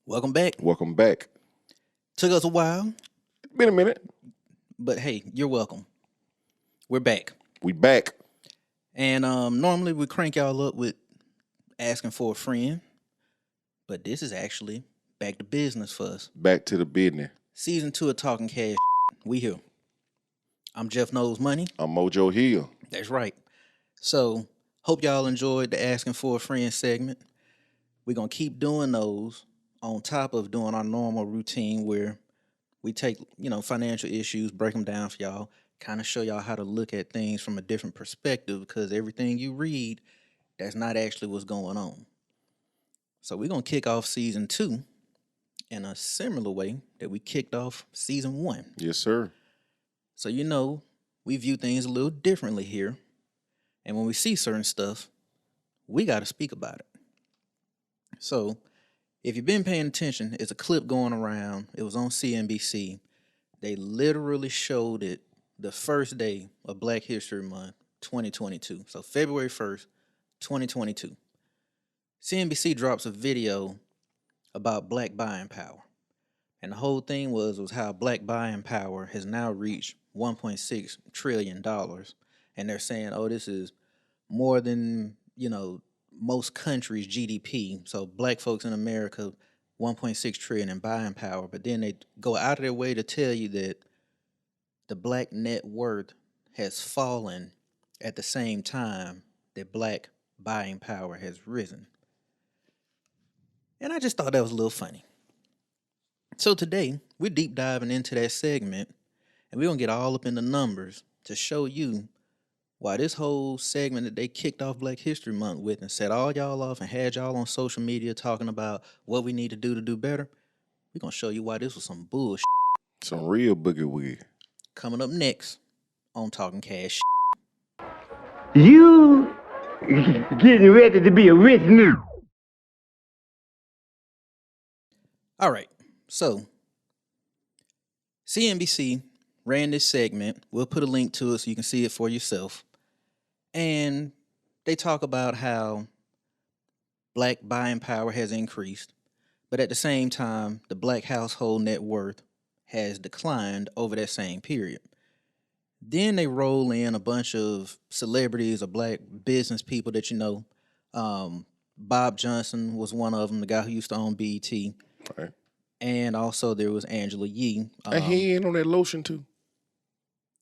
Welcome back. Welcome back. Took us a while, Been a minute. but hey, you're welcome. We're back. We back. And normally we crank y'all up with asking for a friend, but this is actually back to business for us. Back to the business. Season 2 of Talking Cash. We here. I'm Jeff Knows Money. I'm Mojo Hill. That's right. So, hope y'all enjoyed the asking for a friend segment. We're going to keep doing those on top of doing our normal routine where we take, financial issues, break them down for y'all, kind of show y'all how to look at things from a different perspective because everything you read, that's not actually what's going on. So we're going to kick off season 2 in a similar way that we kicked off season 1. Yes, sir. So, we view things a little differently here. And when we see certain stuff, we got to speak about it. So, if you've been paying attention, it's a clip going around. It was on CNBC. They literally showed it the first day of Black History Month, 2022. So, February 1st, 2022. CNBC drops a video about black buying power. And the whole thing was how black buying power has now reached $1.6 trillion. And they're saying, this is more than, most countries' GDP. So black folks in America, 1.6 trillion in buying power. But then they go out of their way to tell you that the black net worth has fallen at the same time that black buying power has risen. And I just thought that was a little funny. So today, we're deep diving into that segment, and we're going to get all up in the numbers to show you why this whole segment that they kicked off Black History Month with and set all y'all off and had y'all on social media talking about what we need to do better, we're going to show you why this was some bullshit. Some real boogie woogie. Coming up next on Talking Cash. You getting ready to be a rich nigga. All right, so CNBC ran this segment. We'll put a link to it so you can see it for yourself. And they talk about how black buying power has increased, but at the same time, the black household net worth has declined over that same period. Then they roll in a bunch of celebrities or black business people that you know. Bob Johnson was one of them, the guy who used to own BET. Right. And also there was Angela Yee. And he ain't on that lotion too.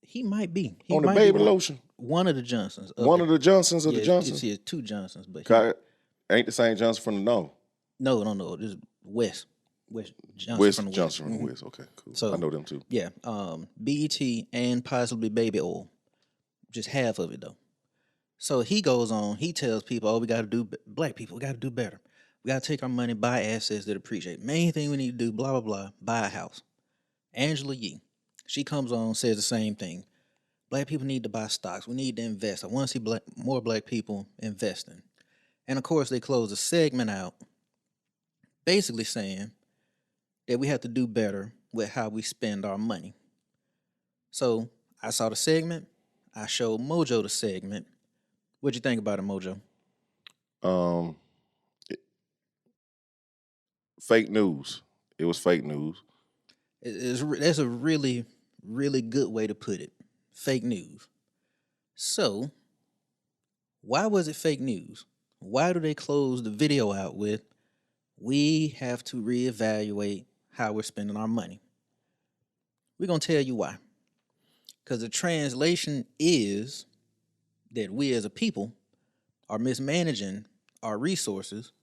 He might be. He on the might baby be lotion. One of the Johnsons. One of the Johnsons of the Johnsons. Yeah, two Johnsons, but ain't the same Johnson from the north. No. This is West Johnson West from the Johnson West. from the West. Okay, cool. So I know them too. Yeah. BET and possibly baby oil. Just half of it though. So he goes on, he tells people, we gotta do black people, we gotta do better. We gotta take our money, buy assets that appreciate. Main thing we need to do, blah, blah, blah, buy a house. Angela Yee, she comes on, says the same thing. Black people need to buy stocks. We need to invest. I want to see more black people investing. And of course, they close the segment out basically saying that we have to do better with how we spend our money. So I saw the segment. I showed Mojo the segment. What'd you think about it, Mojo? Fake news. It was fake news. That's a really, really good way to put it. Fake news. So, why was it fake news? Why do they close the video out with, we have to reevaluate how we're spending our money? We're going to tell you why. Because the translation is that we as a people are mismanaging our resources,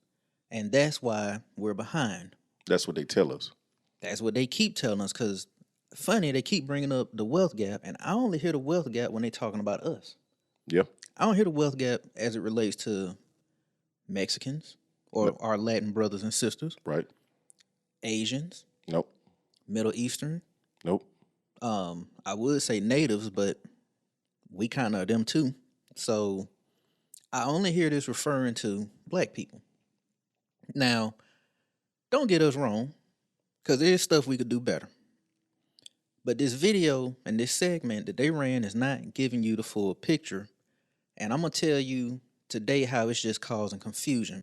and that's why we're behind. That's what they tell us. That's what they keep telling us, because funny, they keep bringing up the wealth gap, and I only hear the wealth gap when they're talking about us. Yep. I don't hear the wealth gap as it relates to Mexicans or Nope. our Latin brothers and sisters. Right. Asians. Nope. Middle Eastern. Nope. I would say natives, but we kind of them too. So I only hear this referring to black people. Now, don't get us wrong, because there's stuff we could do better. But this video and this segment that they ran is not giving you the full picture. And I'm going to tell you today how it's just causing confusion.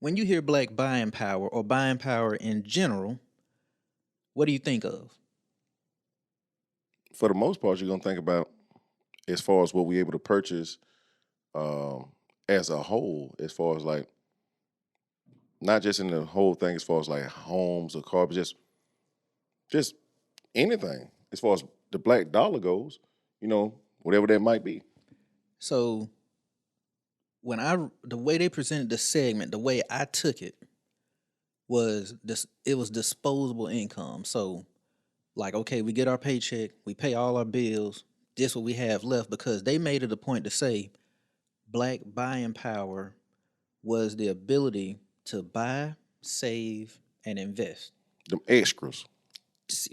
When you hear black buying power or buying power in general, what do you think of? For the most part, you're gonna think about as far as what we're able to purchase as a whole, as far as like not just in the whole thing, as far as like homes or cars, but just anything. As far as the black dollar goes, whatever that might be. So the way they presented the segment, the way I took it was it was disposable income. So like, okay, we get our paycheck, we pay all our bills, this what we have left, because they made it a point to say black buying power was the ability to buy, save, and invest. Them extras.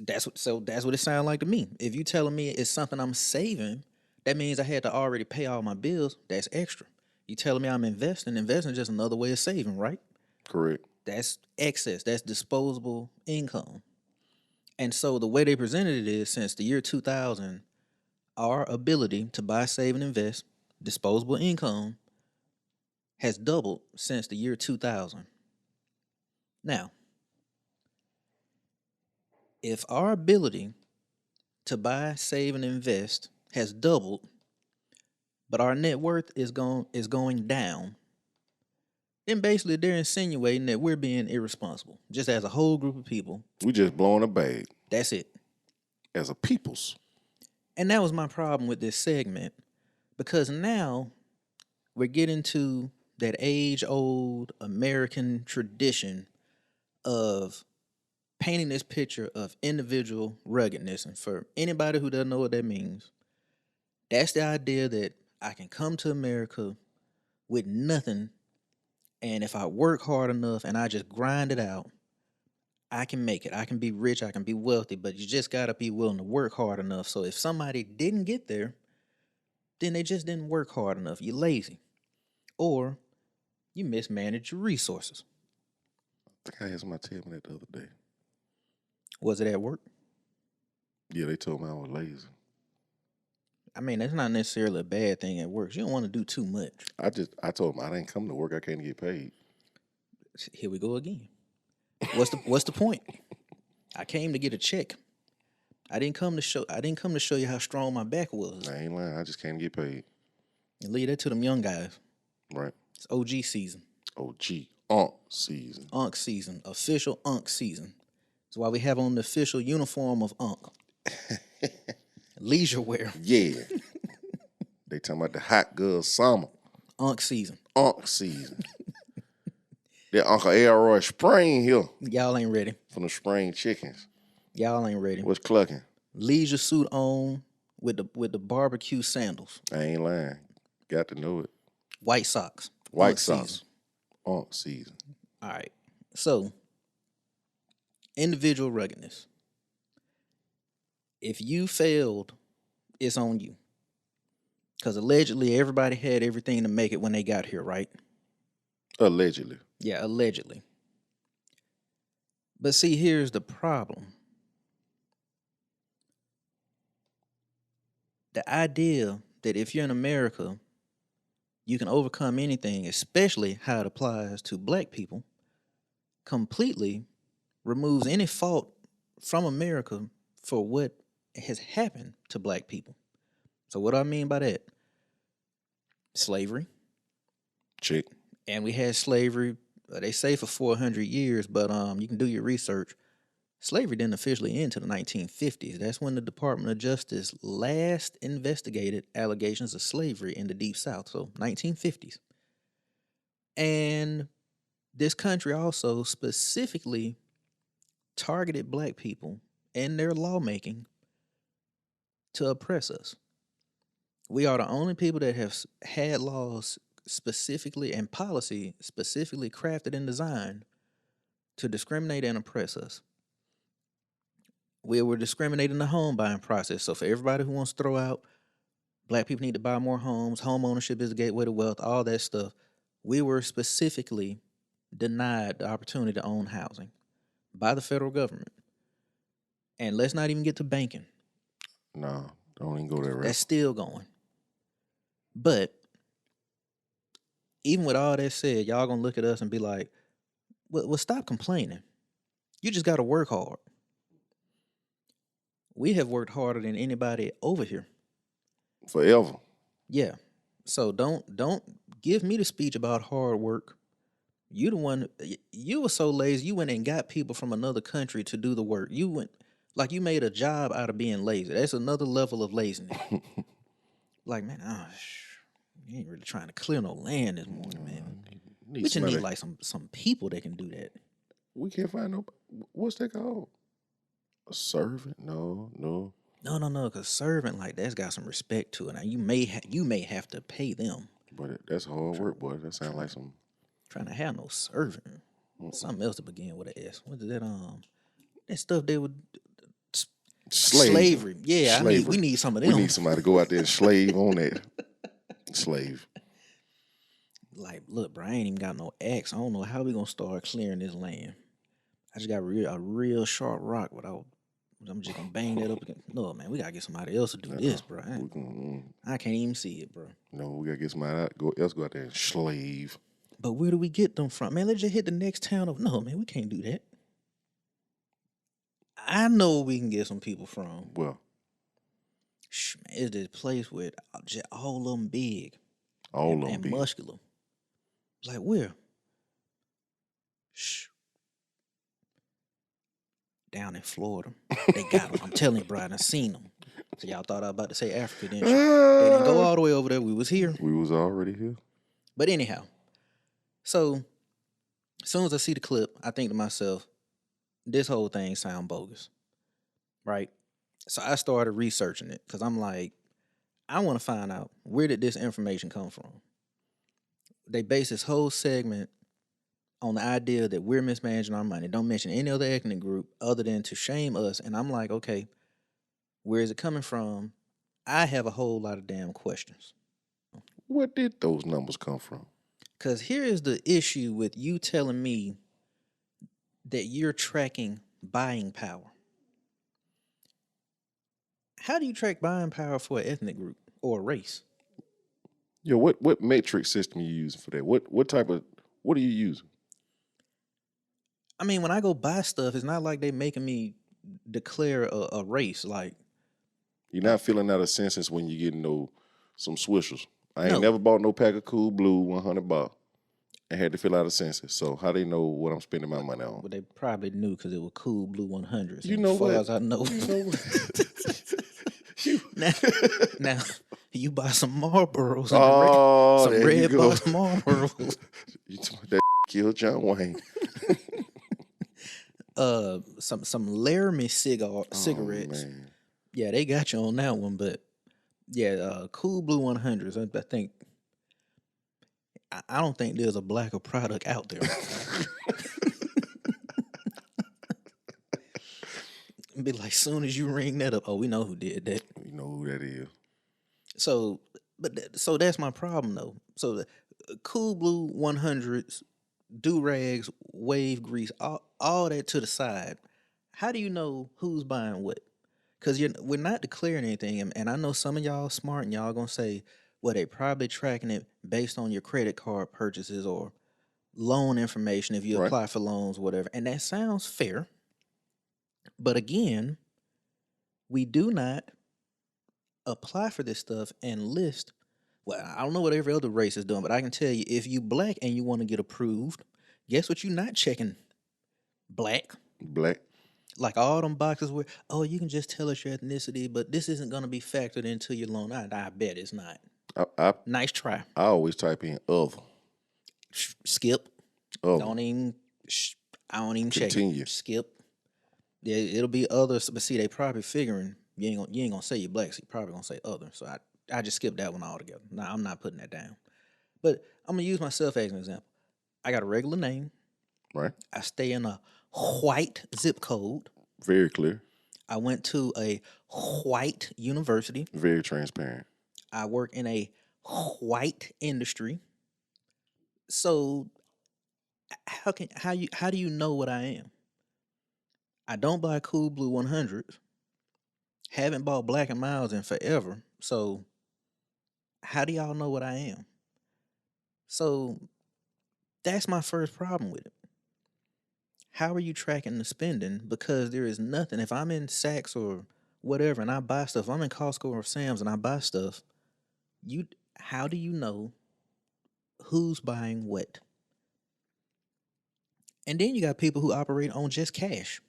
That's what it sounded like to me. If you telling me it's something I'm saving, that means I had to already pay all my bills. That's extra. You telling me I'm investing is just another way of saving, right? Correct. That's excess. That's disposable income. And so the way they presented it is since the year 2000, our ability to buy, save, and invest, disposable income, has doubled since the year 2000. Now, if our ability to buy, save, and invest has doubled, but our net worth is going down, then basically they're insinuating that we're being irresponsible, just as a whole group of people. We just blowing a bag That's it. as a peoples. And that was my problem with this segment, because now we're getting to that age-old American tradition of painting this picture of individual ruggedness. And for anybody who doesn't know what that means, that's the idea that I can come to America with nothing, and if I work hard enough and I just grind it out, I can make it. I can be rich, I can be wealthy, but you just got to be willing to work hard enough. So if somebody didn't get there, then they just didn't work hard enough. You're lazy. Or you mismanage your resources. I think I had somebody tell me that the other day. Was it at work? Yeah, they told me I was lazy. I mean, that's not necessarily a bad thing at work. You don't want to do too much. I told them I didn't come to work. I can't get paid. Here we go again. What's the point? I came to get a check. I didn't come to show you how strong my back was. I ain't lying. I just can't get paid. And leave that to them young guys. Right. It's OG season. OG. Season. Unk season. Official Unk season. That's why we have on the official uniform of Unk. Leisure wear. Yeah. They talking about the hot girl summer. Unk season. Season. That Uncle Elroy Spring here Y'all ain't ready. from the spring chickens. Y'all ain't ready. What's clucking? Leisure suit on with the barbecue sandals. I ain't lying. Got to know it. White socks. White Unk socks. Season. All right. So, individual ruggedness. If you failed, it's on you. Because allegedly everybody had everything to make it when they got here, right? Allegedly. Yeah, allegedly. But see, here's the problem. The idea that if you're in America, you can overcome anything, especially how it applies to black people, completely removes any fault from America for what has happened to black people. So what do I mean by that? Slavery. Check. And we had slavery, they say for 400 years, but you can do your research. Slavery didn't officially end until the 1950s. That's when the Department of Justice last investigated allegations of slavery in the Deep South, so 1950s. And this country also specifically targeted black people and their lawmaking to oppress us. We are the only people that have had laws specifically and policy specifically crafted and designed to discriminate and oppress us. We were discriminating in the home buying process. So for everybody who wants to throw out black people need to buy more homes, home ownership is the gateway to wealth, all that stuff, we were specifically denied the opportunity to own housing by the federal government. And let's not even get to banking. No, don't even go there, right? That's still going. But even with all that said, y'all gonna look at us and be like, Well, stop complaining. You just got to work hard. We have worked harder than anybody over here. Forever. Yeah. So don't give me the speech about hard work. You the one. You were so lazy. You went and got people from another country to do the work. You went like you made a job out of being lazy. That's another level of laziness. Like, man, you ain't really trying to clear no land this morning, man. We just need like some people that can do that. We can't find no. What's that called? A servant? No. No. Because servant like that's got some respect to it. Now you may have to pay them. But that's hard work, boy. That sounds like some. Trying to have no servant. Something else to begin with an S. What is that? That stuff they would. Slavery. Yeah, Slavery. we need some of them. We need somebody to go out there and slave on that. Slave. Like, look, bro, I ain't even got no axe. I don't know how we gonna start clearing this land. I just got a real sharp rock, but I'm just gonna bang that up again. No, man, we gotta get somebody else to do this, bro. I can't even see it, bro. No, we gotta get somebody else go out there and slave. But where do we get them from? Man, let's just hit the next town of no, man, we can't do that. I know where we can get some people from. Well, man, it's this place with just all of them big. All of them big. Muscular. Like where? Down in Florida. They got them. I'm telling you, Brian, I seen them. So y'all thought I was about to say Africa, didn't you? They didn't go all the way over there. We was here. We was already here. But anyhow, so as soon as I see the clip, I think to myself, this whole thing sound bogus, right? So I started researching it because I'm like, I want to find out where did this information come from. They base this whole segment on the idea that we're mismanaging our money. Don't mention any other ethnic group other than to shame us. And I'm like, okay, where is it coming from? I have a whole lot of damn questions. Where did those numbers come from? Because here is the issue with you telling me that you're tracking buying power. How do you track buying power for an ethnic group or a race? Yeah, what metric system are you using for that? What are you using? I mean, when I go buy stuff, it's not like they making me declare a race. Like, you're not filling out a census when you get some Swishers. I ain't never bought no pack of Cool Blue $100 and had to fill out a census. So how they know what I'm spending my money on? Well, they probably knew because it was Cool Blue 100s. You know what? As far as I know. Now, you buy some Marlboros. Some red box Marlboros. That killed John Wayne. Some Laramie cigarettes. Man. Yeah, they got you on that one, but yeah, Cool Blue 100s. I think I don't think there's a blacker product out there. Be like, soon as you ring that up, oh, we know who did that. We know who that is. So that's my problem though. So the Cool Blue 100s, do-rags, wave grease, all that to the side. How do you know who's buying what? Because we're not declaring anything, and I know some of y'all smart, and y'all gonna say, well, they probably tracking it based on your credit card purchases or loan information if you apply for loans, whatever. And that sounds fair. But again, we do not apply for this stuff and list. Well, I don't know what every other race is doing, but I can tell you, if you black and you want to get approved, guess what? You're not checking black. Like all them boxes where, oh, you can just tell us your ethnicity, but this isn't going to be factored into your loan. I bet it's not. Nice try. I always type in other. Skip. Other. I don't even Continue. Check it. Skip. Yeah, it'll be others, but see, they probably figuring you ain't gonna say you're black, so you're probably gonna say other. So I just skipped that one altogether. No, I'm not putting that down. But I'm gonna use myself as an example. I got a regular name. Right. I stay in a white zip code. Very clear. I went to a white university. Very transparent. I work in a white industry. So how do you know what I am? I don't buy Cool Blue 100s. Haven't bought Black and Milds in forever. So how do y'all know what I am? So that's my first problem with it. how are you tracking the spending? Because there is nothing. If I'm in Saks or whatever and I buy stuff, I'm in Costco or Sam's and I buy stuff, you how do you know who's buying what? And then you got people who operate on just cash.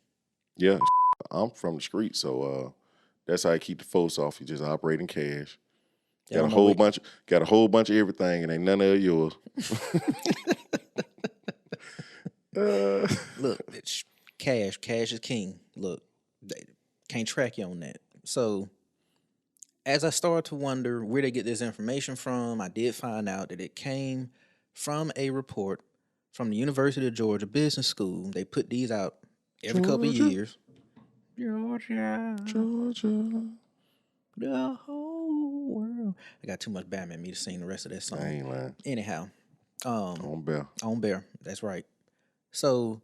Yeah, I'm from the street, so that's how I keep the folks off. You just operate in cash. They Got a don't know whole what, bunch of everything, and ain't none of it yours. look, it's cash. Cash is king. Look, they can't track you on that. So as I started to wonder where they get this information from, I did find out that it came from a report from the University of Georgia Business School. They put these out every couple of Georgia. years. Georgia, Georgia. the whole world. I got too much Batman in me to sing the rest of that I song. ain't lying. Anyhow, On bell. on bear. That's right. So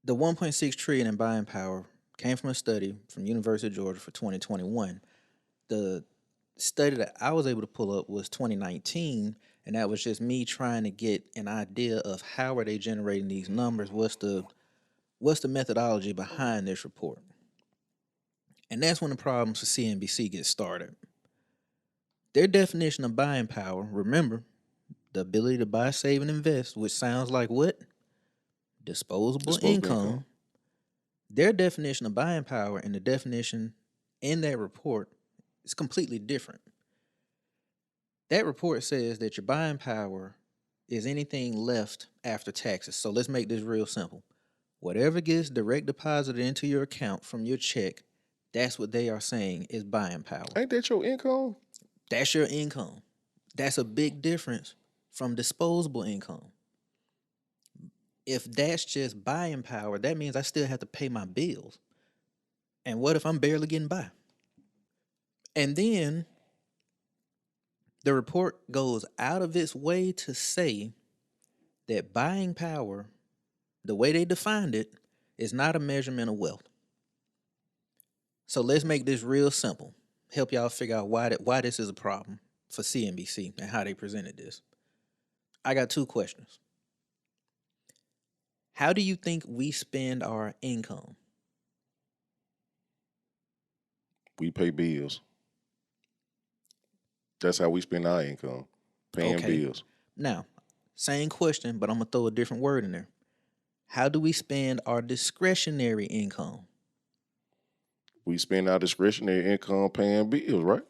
the 1.6 trillion in buying power came from a study from University of Georgia for 2021. The study that I was able to pull up was 2019, and that was just me trying to get an idea of how are they generating these numbers, what's the methodology behind this report. And that's when the problems for CNBC get started. Their definition of buying power, remember, the ability to buy, save, and invest, which sounds like what? Disposable income. Their definition of buying power and the definition in that report is completely different. That report says that your buying power is anything left after taxes. So let's make this real simple. Whatever gets direct deposited into your account from your check, that's what they are saying is buying power. Ain't that your income? That's your income. That's a big difference from disposable income. If that's just buying power, that means I still have to pay my bills. And what if I'm barely getting by? And then the report goes out of its way to say that buying power, the way they defined it, is not a measurement of wealth. So let's make this real simple. Help y'all figure out why this is a problem for CNBC and how they presented this. I got two questions. How do you think we spend our income? We pay bills. That's how we spend our income, paying bills. Now, same question, but I'm going to throw a different word in there. How do we spend our discretionary income? We spend our discretionary income paying bills, right?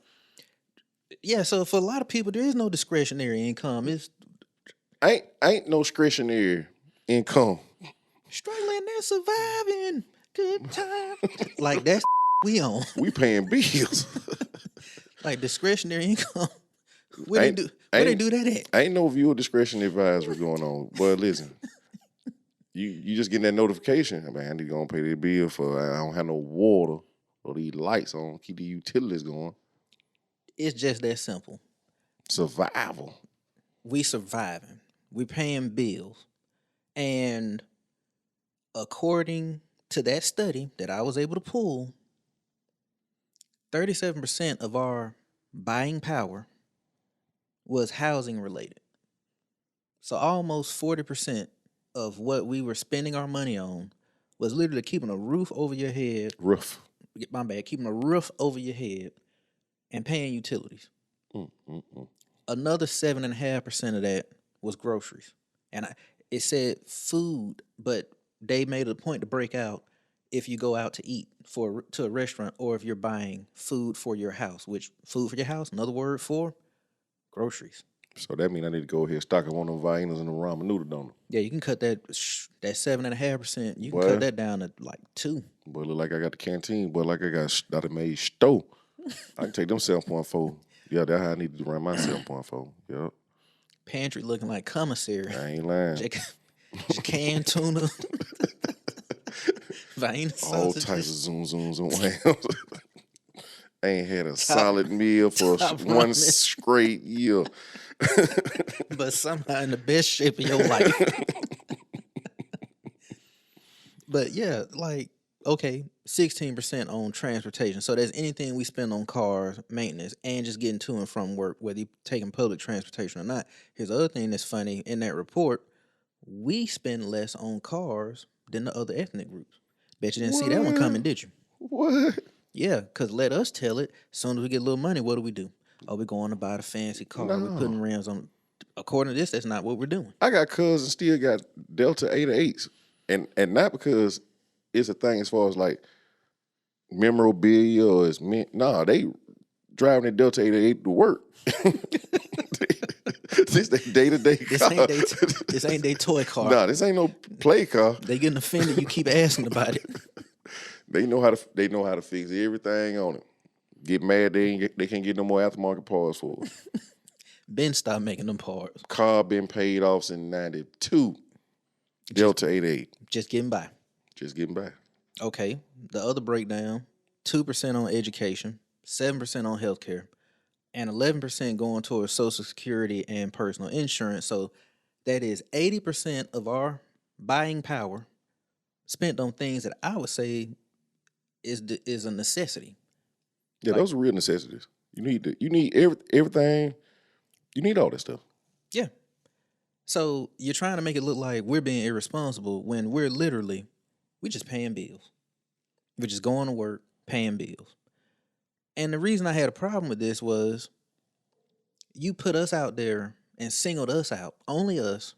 Yeah, so for a lot of people, there is no discretionary income. It's Ain't no discretionary income. struggling and surviving. Good time. Like that's we on. We paying bills. Like discretionary income. Where they do that at? Ain't no viewer discretion advisory going on. But listen, you just getting that notification. Man, I need to go and pay that bill for I don't have no water or these lights on. Keep the utilities going. It's just that simple. Survival. We surviving. We paying bills. And according to that study that I was able to pull, 37% of our buying power was housing related. So almost 40% of what we were spending our money on was literally keeping a roof over your head. Keeping a roof over your head and paying utilities. Another 7.5% of that was groceries. And it said food, but they made it a point to break out if you go out to eat to a restaurant or if you're buying food for your house, which food for your house, another word for groceries. So that means I need to go ahead and stock up on them viennas and the ramen noodle, don't I? Yeah, you can cut that 7.5%. You can cut that down to like 2. Boy, look like I got the canteen. Boy, like I got that made stove. I can take them 7.4. Yeah, that's how I need to run my 7.4. Yep. Pantry looking like commissary. I ain't lying. Canned tuna. Vienna all sausages. types of zoom whams. I ain't had a solid meal for one straight year. But somehow in the best shape of your life. But yeah, like, okay, 16% on transportation. So that's anything we spend on cars, maintenance, and just getting to and from work, whether you're taking public transportation or not. Here's the other thing that's funny in that report. we spend less on cars than the other ethnic groups. Bet you didn't see that one coming, did you? What? Yeah, because let us tell it. As soon as we get a little money, what do? Oh, we're going to buy the fancy car. We're putting No. rims on. According to this, that's not what we're doing. I got cousins still got Delta 808s. And not because it's a thing as far as like memorabilia or it's meant. Nah, they driving the Delta 808 to work. This they day-to-day car. This ain't they toy car. Nah, this ain't no play car. They getting offended. You keep asking about it. They know how to fix everything on it. Get mad they can't get no more aftermarket parts for it. Ben stopped making them parts. Car been paid off since '92. Delta 88. Just getting by. Just getting by. Okay. The other breakdown: 2% on education, 7% on healthcare, and 11% going towards Social Security and personal insurance. So that is 80% of our buying power spent on things that I would say is a necessity. Yeah, those are real necessities. You need everything. You need all that stuff. Yeah. So you're trying to make it look like we're being irresponsible when we're just paying bills. We're just going to work, paying bills. And the reason I had a problem with this was you put us out there and singled us out, only us,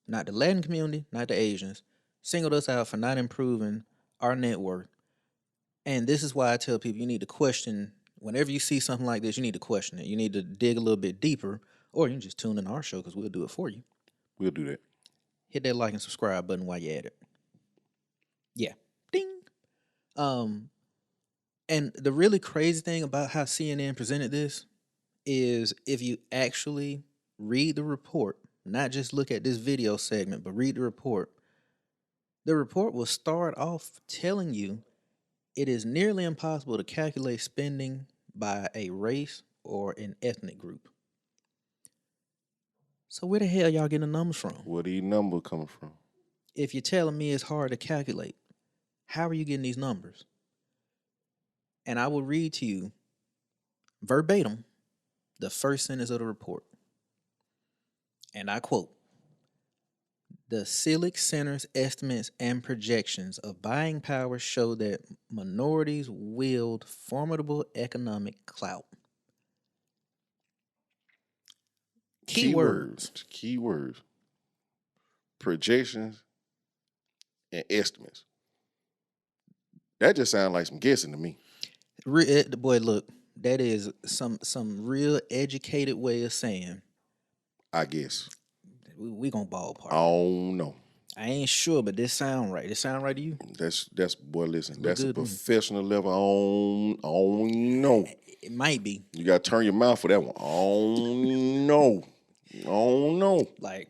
not the Latin community, not the Asians, singled us out for not improving our net worth. And this is why I tell people you need to question, whenever you see something like this, you need to question it. You need to dig a little bit deeper, or you can just tune in our show because we'll do it for you. We'll do that. Hit that like and subscribe button while you're at it. Yeah. Ding. And the really crazy thing about how CNN presented this is if you actually read the report, not just look at this video segment, but read the report will start off telling you it is nearly impossible to calculate spending by a race or an ethnic group. So where the hell y'all getting the numbers from? Where these numbers coming from? If you're telling me it's hard to calculate, how are you getting these numbers? And I will read to you verbatim the first sentence of the report. And I quote, "The Silic Center's estimates and projections of buying power show that minorities wield formidable economic clout." Keywords. Projections and estimates. That just sounds like some guessing to me. Boy, look, that is some real educated way of saying, I guess. We gonna ballpark. Oh no. I ain't sure, but this sound right. This sound right to you? That's boy, listen. That's good a professional level. Oh no. It might be. You gotta turn your mouth for that one. Oh no. Oh no. Like,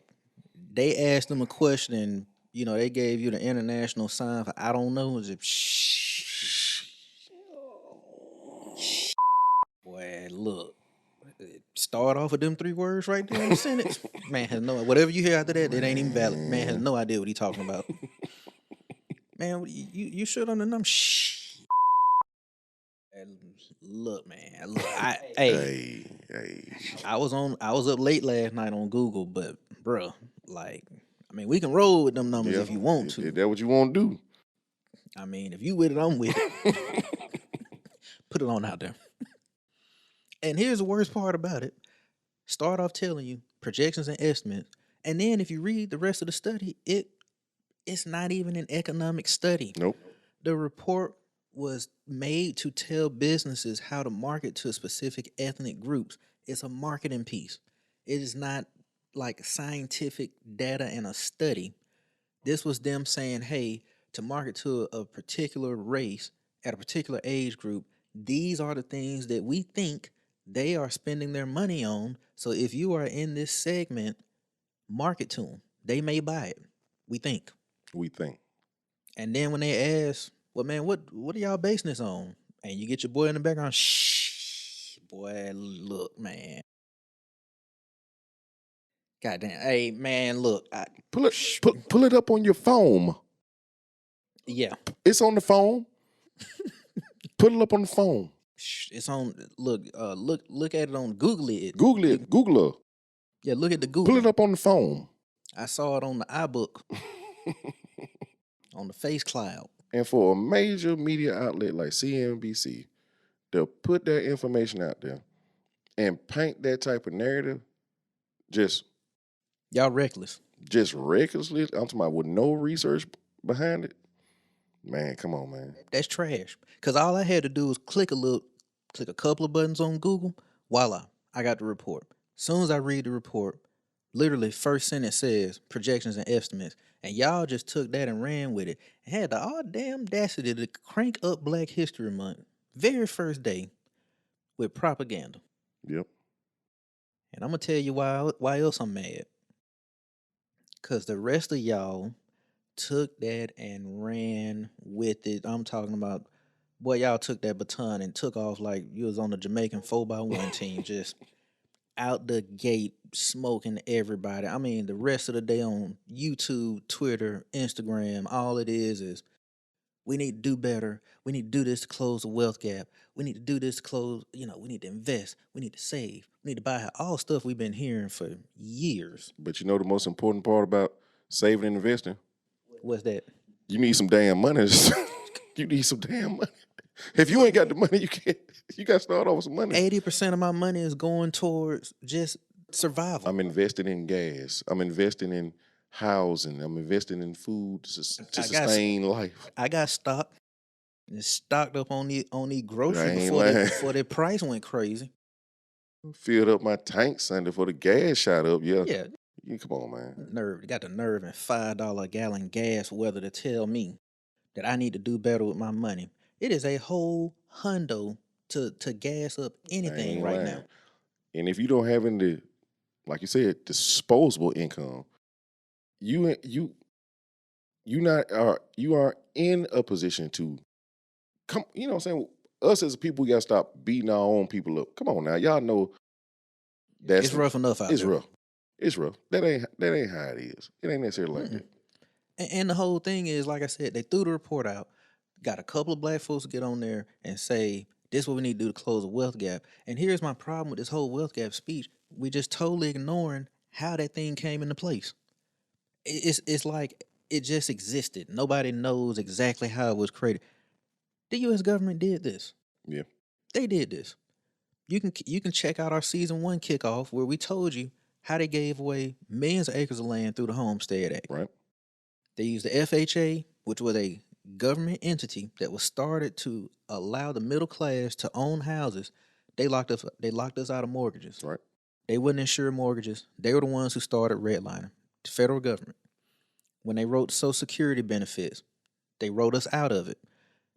they asked them a question and, they gave you the international sign for I don't know. Is it shh? Boy, look. Start off with them 3 words right there in the sentence. Man has no, whatever you hear after that, it ain't even valid. Man has no idea what he talking about. Man, you should on the number. Shh. Look, man. Look, Hey. I was up late last night on Google, but bruh, we can roll with them numbers if you want to. Is that what you want to do? If you with it, I'm with it. Put it on out there. And here's the worst part about it. Start off telling you projections and estimates. And then if you read the rest of the study, it's not even an economic study. Nope. The report was made to tell businesses how to market to specific ethnic groups. It's a marketing piece. It is not like scientific data and a study. This was them saying, hey, to market to a particular race at a particular age group, these are the things that we think they are spending their money on. So if you are in this segment, market to them. They may buy it. We think. And then when they ask, well, man, what are y'all basing this on? And you get your boy in the background, shh, boy, look, man. Goddamn, hey, man, look. Pull it up on your phone. Yeah. It's on the phone. Put it up on the phone. It's on. Look at it on Google it. Google it. Yeah, look at the Google. Pull it up on the phone. I saw it on the iBook, on the face cloud. And for a major media outlet like CNBC to put that information out there and paint that type of narrative just Y'all reckless. recklessly, I'm talking about with no research behind it, man, come on, man. That's trash. Because all I had to do was click a couple of buttons on Google. Voila, I got the report. Soon as I read the report, literally first sentence says projections and estimates. And y'all just took that and ran with it and had the all damn audacity to crank up Black History Month very first day with propaganda. Yep. And I'm gonna tell you why else I'm mad. Cause the rest of y'all took that and ran with it. I'm talking about, boy, y'all took that baton and took off like you was on the Jamaican 4x1 team, just out the gate smoking everybody. I mean, the rest of the day on YouTube, Twitter, Instagram, all it is we need to do better. We need to do this to close the wealth gap. We need to do this to close, we need to invest. We need to save. We need to buy all stuff we've been hearing for years. But you know the most important part about saving and investing? What's that? You need some damn money. You need some damn money. If you ain't got the money, you got to start off with some money. 80% of my money is going towards just survival. I'm investing in gas. I'm investing in housing. I'm investing in food to sustain life. I got stock. It's stocked up on the groceries lying. before the price went crazy. Filled up my tank Sunday before the gas shot up. Yeah. Come on, man. Got the nerve and $5 a gallon gas weather to tell me that I need to do better with my money. It is a whole hundo to gas up anything right now. And if you don't have any, like you said, disposable income, you are in a position to come. You know what I'm saying? Us as people, we gotta stop beating our own people up. Come on now, y'all know it's rough enough out there. It's rough. It's rough. That ain't how it is. It ain't necessarily like that. And the whole thing is, like I said, they threw the report out, got a couple of Black folks to get on there and say, this is what we need to do to close the wealth gap. And here's my problem with this whole wealth gap speech. We just totally ignoring how that thing came into place. It's like it just existed. Nobody knows exactly how it was created. The U.S. government did this. Yeah. They did this. You can check out our season 1 kickoff where we told you how they gave away millions of acres of land through the Homestead Act. Right. They used the FHA, which was a government entity that was started to allow the middle class to own houses. They locked us out of mortgages. Right. They wouldn't insure mortgages. They were the ones who started redlining, the federal government. When they wrote Social Security benefits, they wrote us out of it.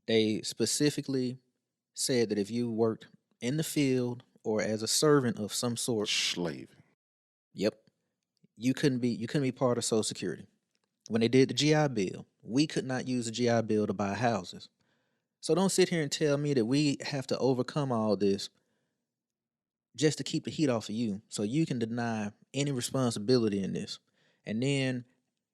They specifically said that if you worked in the field or as a servant of some sort, slave. Yep. You couldn't be part of Social Security. When they did the GI Bill, we could not use the GI Bill to buy houses. So don't sit here and tell me that we have to overcome all this just to keep the heat off of you so you can deny any responsibility in this. And then,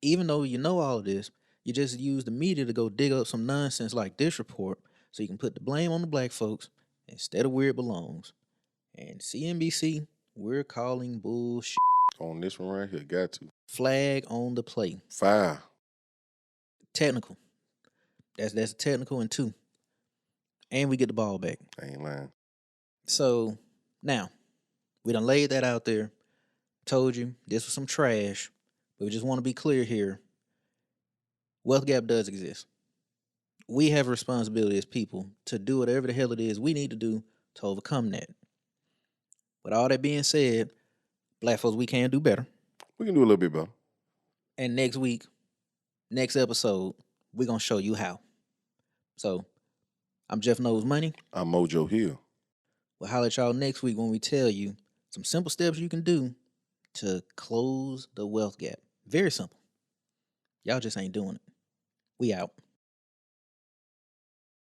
even though you know all of this, you just use the media to go dig up some nonsense like this report so you can put the blame on the Black folks instead of where it belongs. And CNBC, we're calling bullshit. On this one right here, got to. Flag on the play. Fire. Technical. That's a technical and 2. And we get the ball back. I ain't lying. So, now, we done laid that out there. Told you this was some trash. But we just want to be clear here. Wealth gap does exist. We have a responsibility as people to do whatever the hell it is we need to do to overcome that. With all that being said, Black folks, we can do better. We can do a little bit better. And next week, next episode, we're going to show you how. So, I'm Jeff Knows Money. I'm Mojo Hill. We'll holler at y'all next week when we tell you some simple steps you can do to close the wealth gap. Very simple. Y'all just ain't doing it. We out.